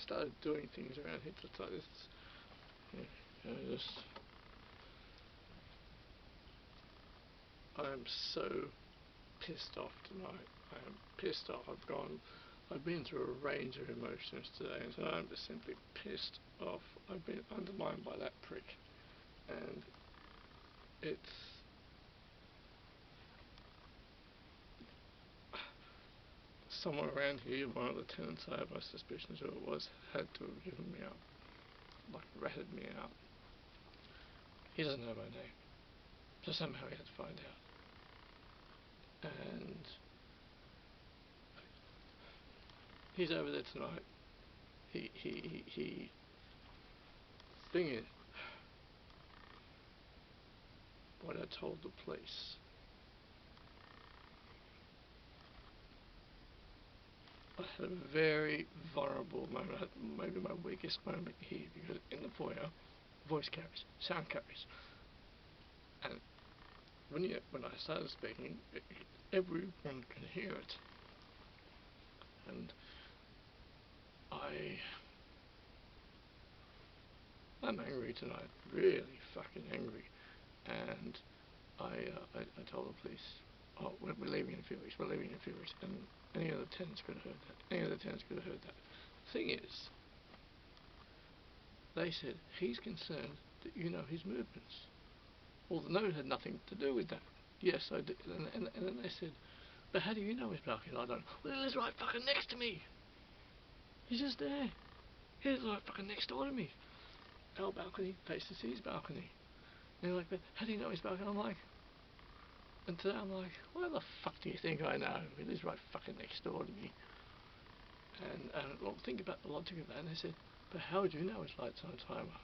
Started doing things around here to try this. I'm so pissed off tonight. I am pissed off. I've been through a range of emotions today, and so I'm just simply pissed off. I've been undermined by that prick, and it's somewhere around here. One of the tenants, I have my suspicions who it was, had to have given me up, like ratted me out. He doesn't know my name, so somehow he had to find out, and he's over there tonight. Thing is, what I told the police, I had a very vulnerable moment. I had maybe my weakest moment here, because in the foyer, voice carries, sound carries, and when I started speaking, everyone can hear it, and I'm angry tonight, really fucking angry, and I told the police, oh, we're leaving in a few weeks, and any other tenants could have heard that. The thing is, they said, he's concerned that you know his movements. Well, the note had nothing to do with that. Yes, I did, and then they said, but how do you know he's barking? I don't. Well, he lives right fucking next to me. He's just there. He lives right fucking next door to me. Our balcony faces his balcony. And they're like, but how do you know he's barking? I'm like, and today I'm like, why the fuck do you think I know? He lives right fucking next door to me. And well, think about the logic of that. And they said, but how would you know his lights on timer?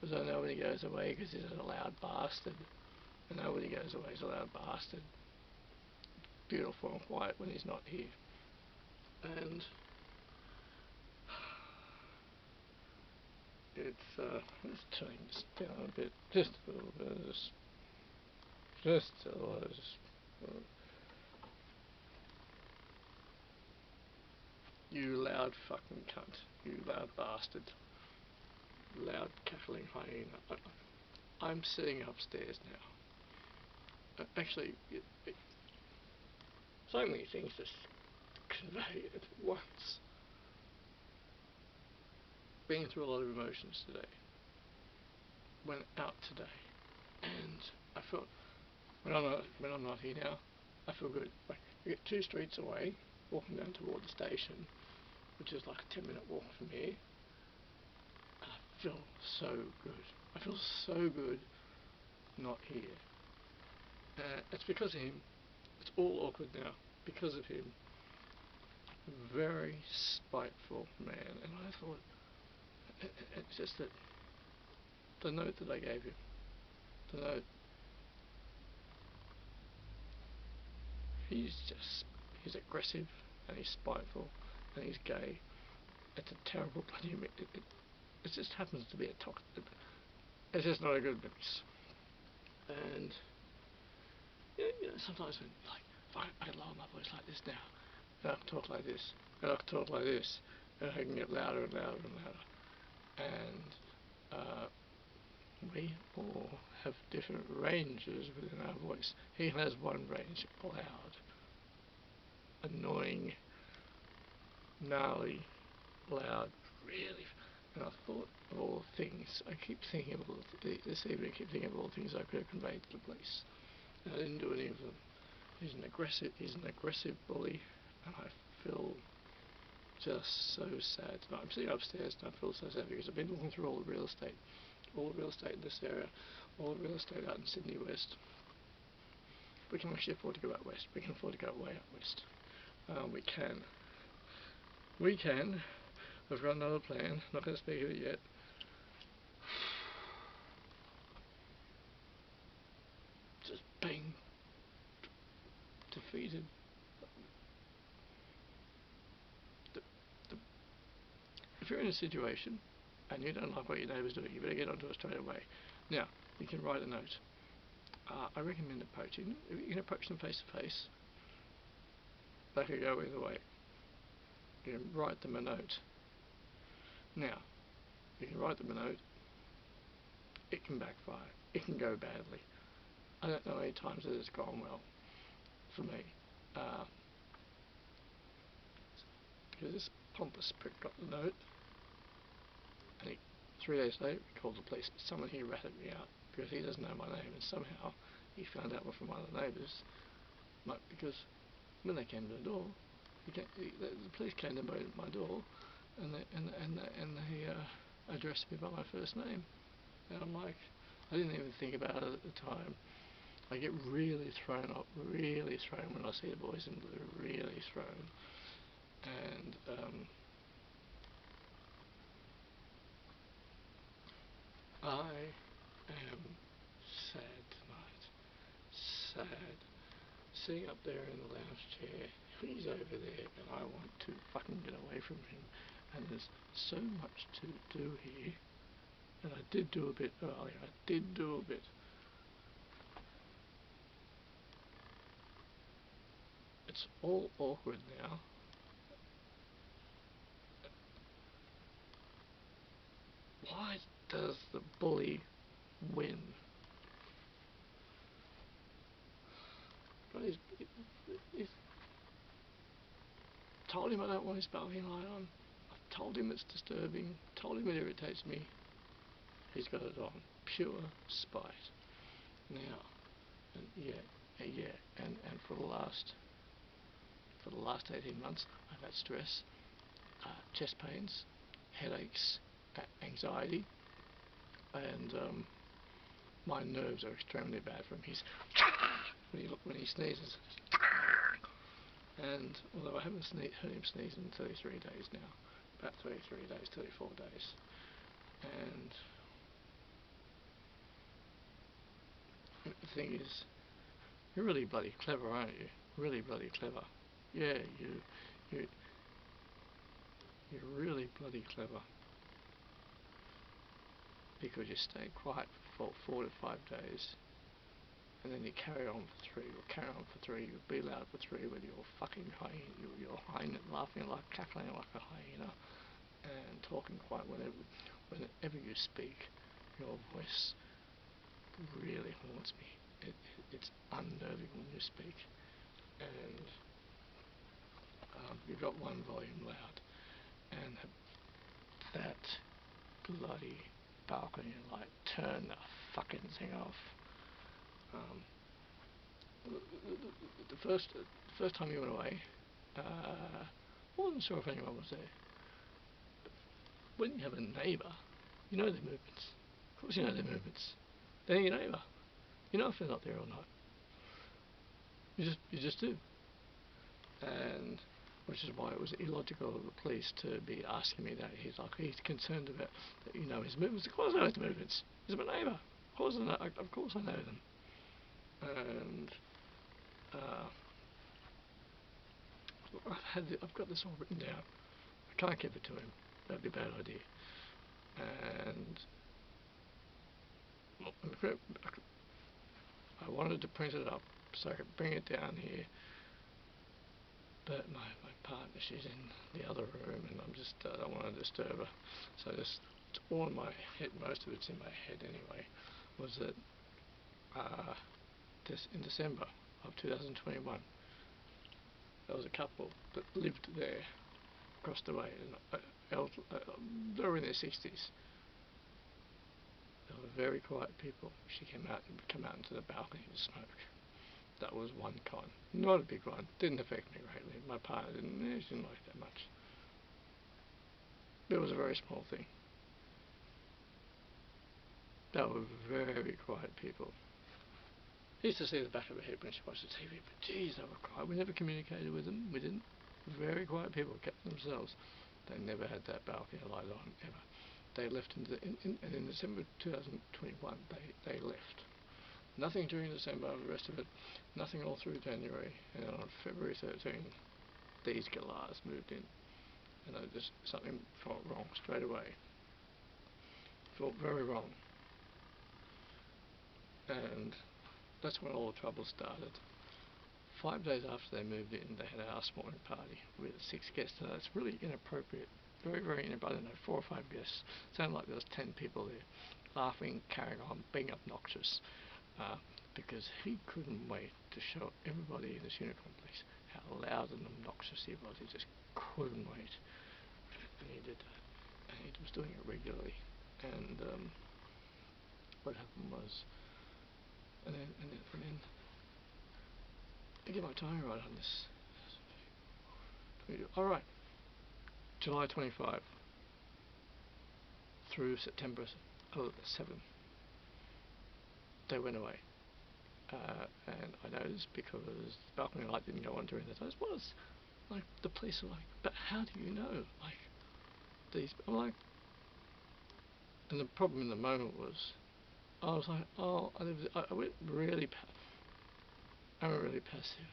Because I know when he goes away, because he's a loud bastard. I know when he goes away, he's a loud bastard. Beautiful and quiet when he's not here. And it's let's turn this down a bit, just a little bit, just a little bit. You loud fucking cunt, you loud bastard, loud cackling hyena. I'm sitting upstairs now. Actually, so many things to convey at once. Been through a lot of emotions today. Went out today, and I felt when I'm not here now, I feel good. Like, I get 2 streets away, walking down toward the station, which is like a 10-minute walk from here. And I feel so good. I feel so good not here. It's because of him. It's all awkward now because of him. Very spiteful man, and I thought, it's just that the note that I gave you, the note, he's aggressive, and he's spiteful, and he's gay. It's a terrible bloody mix. It just happens to be a toxic. It's just not a good mix. And you know, sometimes when, like, I can lower my voice like this now, and I can talk like this, and I can talk like this, and I can get louder and louder and louder. And we all have different ranges within our voice. He has one range, loud, annoying, gnarly, loud, really. And I thought of all the things, I keep thinking of all this evening, I keep thinking of all the things I could have conveyed to the police. And I didn't do any of them. He's an aggressive bully, and I feel just so sad tonight. I'm sitting upstairs and I feel so sad because I've been looking through all the real estate in this area, all the real estate out in Sydney West. We can actually afford to go out west. We can afford to go way out west. We can. I've got another plan. Not going to speak of it yet. Just being defeated. If you're in a situation and you don't like what your neighbour's doing, you better get onto it straight away. Now, you can write a note. I recommend approaching them. If you can approach them face to face, they could go either way. You can write them a note. Now, you can write them a note, it can backfire, it can go badly. I don't know how many times that it's gone well for me. Because this pompous prick got the note, and 3 days later he called the police, but someone here ratted me out because he doesn't know my name, and somehow he found out from one of the neighbours, because when they came to the door, the police came to my door, and they addressed me by my first name, and I'm like, I didn't even think about it at the time. I get really thrown up, really thrown when I see the boys in blue, really thrown. And I am sad tonight. Sad. Sitting up there in the lounge chair, he's over there, and I want to fucking get away from him. And there's so much to do here. And I did do a bit earlier. I did do a bit. It's all awkward now. Why does the bully win? But he's told him I don't want his barking light on. I've told him it's disturbing. Told him it irritates me. He's got it on. Pure spite. Now, and for the last 18 months, I've had stress, chest pains, headaches, anxiety, and my nerves are extremely bad from his when he sneezes. And although I haven't heard him sneeze in 33 days now, about 33 days, 34 days, and the thing is, you're really bloody clever, aren't you? Really bloody clever. Yeah, you're really bloody clever. Because you stay quiet for 4 to 5 days, and then you carry on for 3, you'll be loud for 3 with your fucking hyena, your hyena laughing like, cackling like a hyena, and talking quiet whenever you speak. Your voice really haunts me. It's unnerving when you speak, and you've got one volume loud, and that bloody balcony light, turn the fucking thing off. The first time you went away, I wasn't sure if anyone was there. But when you have a neighbour, you know their movements. Of course you know their movements. They're your neighbour. You know if they're not there or not. You just do. And which is why it was illogical of the police to be asking me that. He's concerned about that, you know, his movements. Of course I know his movements. He's my neighbour. Of course I know them. And I've got this all written down. I can't give it to him. That'd be a bad idea. And I wanted to print it up so I could bring it down here. But my partner, she's in the other room, and I don't want to disturb her. So just all in my head, most of it's in my head anyway, was that in December of 2021, there was a couple that lived there across the way, and they were in their 60s. They were very quiet people. She came out into the balcony to smoke. That was one con. Not a big one. Didn't affect me greatly. My partner she didn't like that much. It was a very small thing. They were very quiet people. I used to see the back of her head when she watched the TV, but geez, they were quiet. We never communicated with them. We didn't. Very quiet people, kept to themselves. They never had that balcony light on, ever. They left in December 2021, they left. Nothing during December, the rest of it, nothing all through January, and on February 13, these Gullahs moved in, and something felt wrong straight away. Felt very wrong. And that's when all the trouble started. 5 days after they moved in, they had a housewarming party with 6 guests. And it's really inappropriate. Very, very inappropriate. I don't know, 4 or 5 guests. Sounded like there was 10 people there, laughing, carrying on, being obnoxious. Because he couldn't wait to show everybody in this unit complex how loud and obnoxious he was. He just couldn't wait. And he did that. And he was doing it regularly. And what happened was, and then I get my timing right on this. Alright, July 25 through September 7, they went away. And I noticed because the balcony light didn't go on during the time. It was like the police are like, but how do you know? Like these, I'm like, and the problem in the moment was, I was like, oh, I went really, I'm really passive.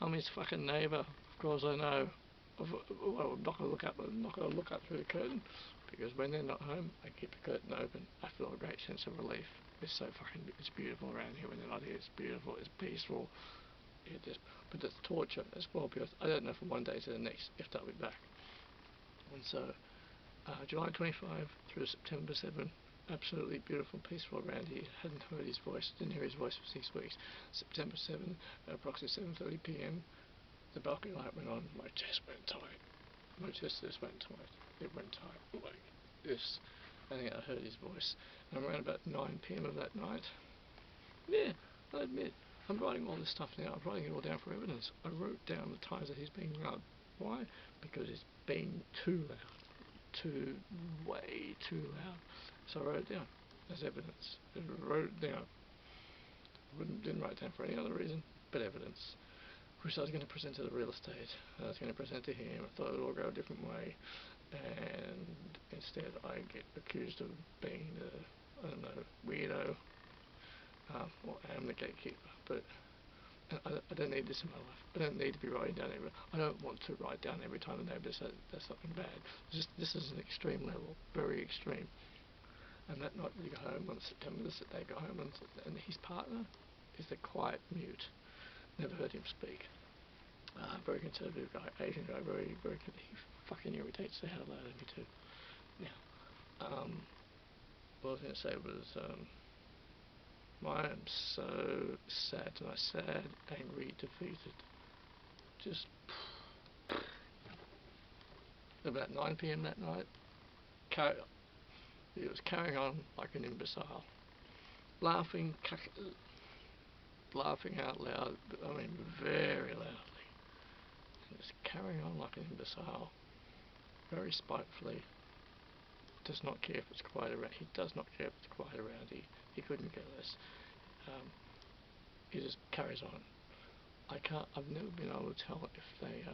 I'm his fucking neighbour. Of course I know. Well, I'm not gonna look up. I'm not gonna look up through the curtain because when they're not home, I keep the curtain open. I feel a great sense of relief. It's so fucking, it's beautiful around here when they're not here. It's beautiful. It's peaceful. But it's torture as well because I don't know from one day to the next if they'll be back. And so, July 25 through September 7. Absolutely beautiful, peaceful around here. Hadn't heard his voice, didn't hear his voice for 6 weeks. September 7, approximately 7:30 p.m. The balcony light went on. My chest went tight. My chest just went tight. It went tight like this. I think I heard his voice. And around about 9 p.m. of that night, yeah, I admit, I'm writing all this stuff now. I'm writing it all down for evidence. I wrote down the times that he's being loud. Why? Because it's being too loud. Way too loud. So I wrote it down as evidence. I wrote it down. Didn't write it down for any other reason but evidence, which I was going to present to the real estate. I was going to present to him. I thought it would all go a different way, and instead I get accused of being the, I don't know, weirdo. Well, I am the gatekeeper, but I don't need this in my life. I don't need to be writing down I don't want to write down every time a neighbour says something bad. This is an extreme level, very extreme. And that night we go home on September, they go home and his partner is the quiet mute. Never heard him speak. Very conservative guy, Asian guy, very, very, he fucking irritates the hell out of me too. Now, what I was going to say was, I am so sad tonight, sad, angry, defeated. Just, about 9 p.m. that night, he was carrying on like an imbecile, laughing out loud, I mean very loudly, and just carrying on like an imbecile, very spitefully. Does not care if it's quiet around. He does not care if it's quiet around. He couldn't care less. He just carries on. I've never been able to tell if they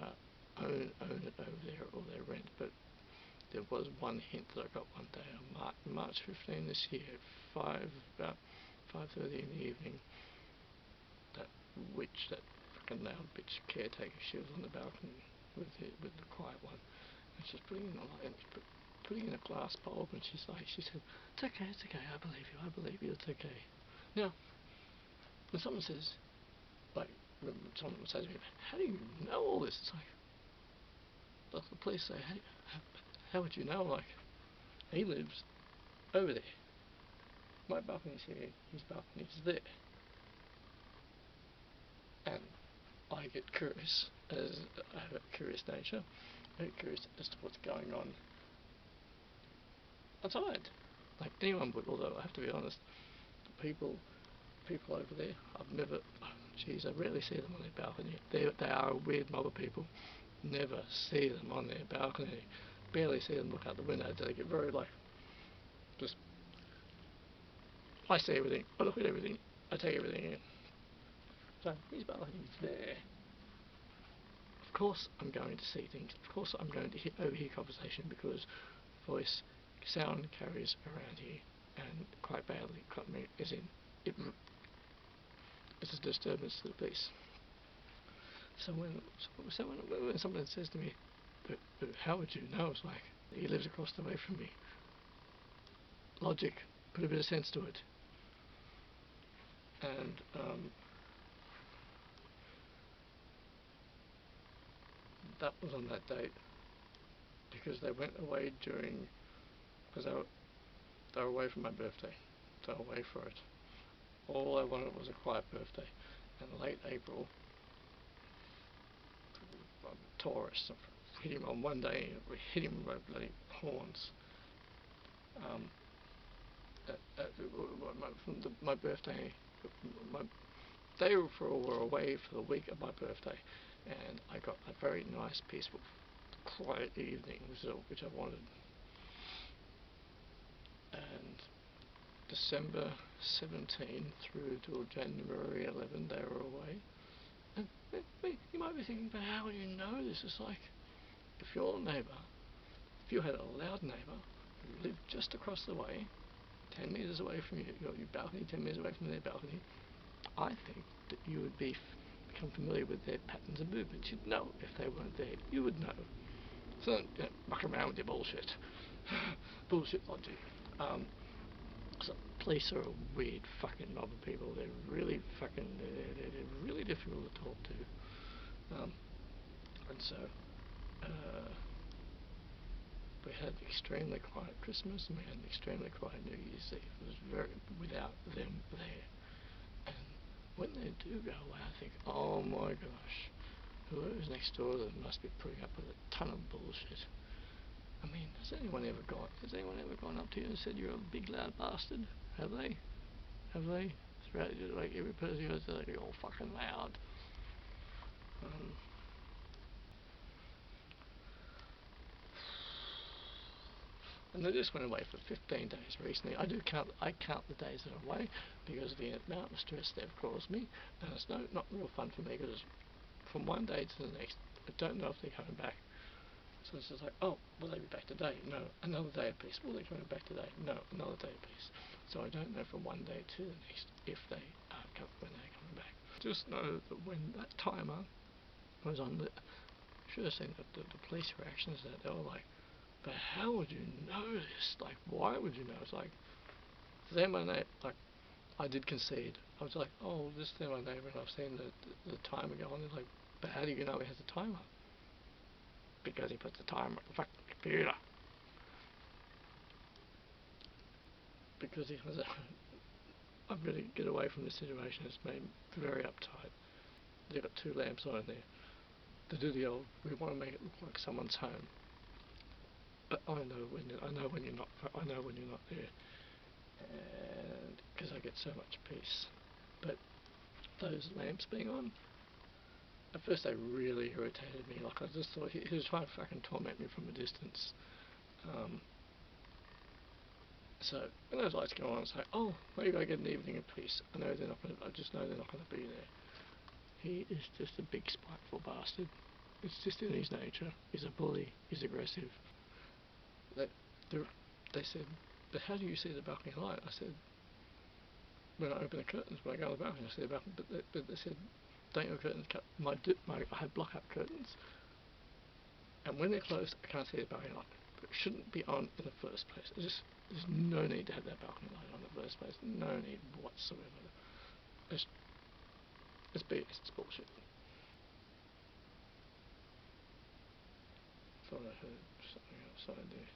own it over there or they rent, but there was one hint that I got one day on March 15 this year, about 5:30 in the evening. That fucking loud bitch caretaker, she was on the balcony with the quiet one, and she's putting in a glass bulb, and she said, it's okay, I believe you, it's okay. Now, when someone says, like, when someone says to me, how do you know all this? It's like the police say, how would you know? Like, he lives over there. My balcony's here, his balcony's there. And I get curious, as I have a curious nature. I get curious as to what's going on outside, like anyone would. Although I have to be honest, people over there, I rarely see them on their balcony. They are a weird mob of people. Never see them on their balcony. Barely see them look out the window. They get very just. I see everything. I look at everything. I take everything in. So his balcony's there. Of course I'm going to see things. Of course I'm going to overhear conversation because sound carries around here, and quite badly. It's a disturbance to the peace. So when someone says to me, but how would you know? It's like, he lives across the way from me. Logic, put a bit of sense to it. and that was on that date because they went away because they were away for my birthday. They were away for it. All I wanted was a quiet birthday. And late April, Taurus hit him on one day, hit him with bloody horns. My birthday, they were away for the week of my birthday, and I got a very nice, peaceful, quiet evening, which I wanted. And December 17 through till January 11, they were away. And you might be thinking, but how do you know this? It's like, if your neighbour, if you had a loud neighbour who lived just across the way, 10 metres away from your balcony, 10 metres away from their balcony, I think that you would become familiar with their patterns of movements. You'd know if they weren't there. You would know. So don't muck around with your bullshit. Bullshit logic. So police are a weird fucking mob of people. They're really fucking, they're really difficult to talk to. And so, we had an extremely quiet Christmas and we had an extremely quiet New Year's Eve. It was very, without them there. And when they do go away, I think, oh my gosh, whoever's next door to them must be putting up with a ton of bullshit. I mean, has anyone ever gone up to you and said you're a big loud bastard? Have they? Have they? Throughout, like every person who goes, like, you're all fucking loud. And they just went away for 15 days recently. I count the days that are away because of the amount of stress they've caused me, and it's not real fun for me because from one day to the next, I don't know if they're coming back. So it's just like, oh, will they be back today? No. Another day of peace. Will they coming back today? No. Another day of peace. So I don't know from one day to the next if they when they're coming back. Just know that when that timer was on, I should have seen the police reactions. That they were like, but how would you know this? Like, why would you know? It's like, they're my neighbour. Like, I did concede. I was like, oh, this is my neighbour, and I've seen the timer go on. They're like, but how do you know he has a timer? Because he puts the timer on the fucking computer. Because he has a... I'm going to get away from this situation. It's made me very uptight. They've got two lamps on in there. They do the old, we want to make it look like someone's home. But I know when you're not there. And because I get so much peace. But those lamps being on, at first they really irritated me. Like, I just thought he was trying to fucking torment me from a distance. So when those lights go on, it's like, oh, maybe I get an evening of peace. I just know they're not going to be there. He is just a big spiteful bastard. It's just in his nature. He's a bully. He's aggressive. They said, but how do you see the balcony light? I said, when I open the curtains, when I go on the balcony, I see the balcony. But they said, don't your curtains cut? I have block-up curtains, and when they're closed, I can't see the balcony light. But it shouldn't be on in the first place. There's no need to have that balcony light on in the first place. No need whatsoever. It's BS. It's bullshit. Thought I heard something outside there.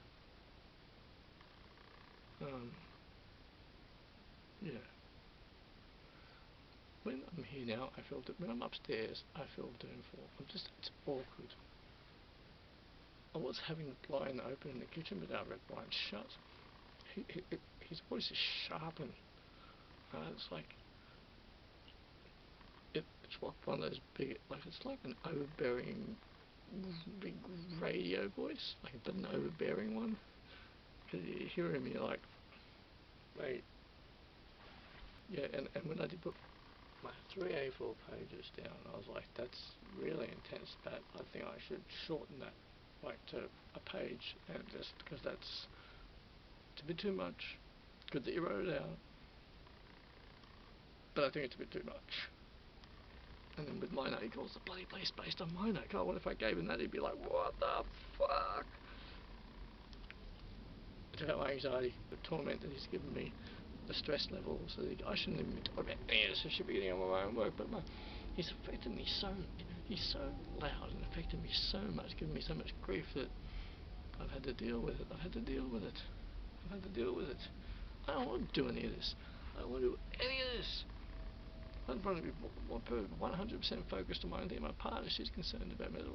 Yeah. When I'm here now, when I'm upstairs, I feel doomful. It's awkward. I was having the blind open in the kitchen, but now I've got the blind shut. His voice is sharp and it's like it's like one of those big, like it's like an overbearing big radio voice, like an overbearing one. Because you hear him, you're like, wait. Yeah, and when I did put my 3 A4 pages down, I was like, that's really intense, Pat. I think I should shorten that, like, to a page, and just because it's a bit too much. Good that you wrote it out, but I think it's a bit too much. And then with my note, he calls the bloody place based on my note. God, what if I gave him that? He'd be like, what the fuck? It's about my anxiety, the torment that he's given me. the stress level, so I shouldn't even be talking about this, I should be getting on with my own work, but he's affected me he's so loud and affected me so much, giving me so much grief that I've had to deal with it. I don't want to do any of this. I don't want to do any of this. I want to be 100% focused on my own thing. My partner, she's concerned about me. I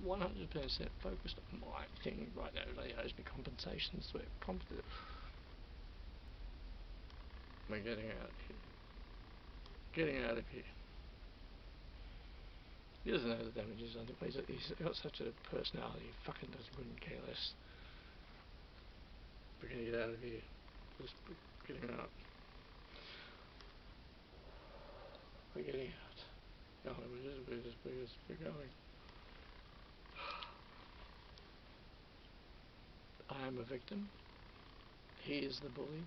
want to be 100% focused on my thing right now. They owes me compensations. So competent. We're getting out of here. Getting out of here. He doesn't know the damages under. He's got such a personality. He fucking couldn't care less. We're gonna get out of here. Just getting out. We're getting out. No, we're going. I am a victim. He is the bully.